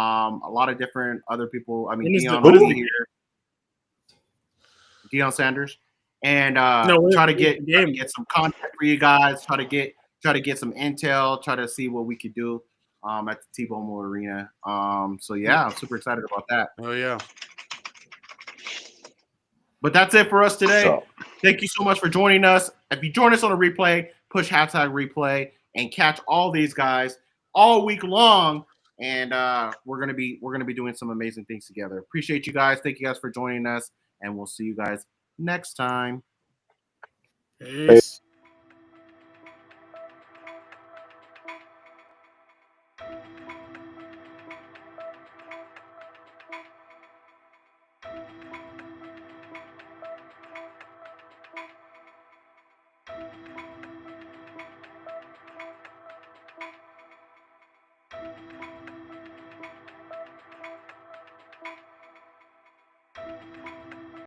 lot of different other people. I mean, Deion will be here. Deion Sanders. And try to get some content for you guys. Try to get some intel. Try to see what we could do at the T-Mobile Arena. So yeah, I'm super excited about that. Oh yeah. But that's it for us today. So- Thank you so much for joining us. If you join us on a replay, push #replay and catch all these guys all week long. And we're gonna be doing some amazing things together. Appreciate you guys. Thank you guys for joining us, and we'll see you guys next time. Peace.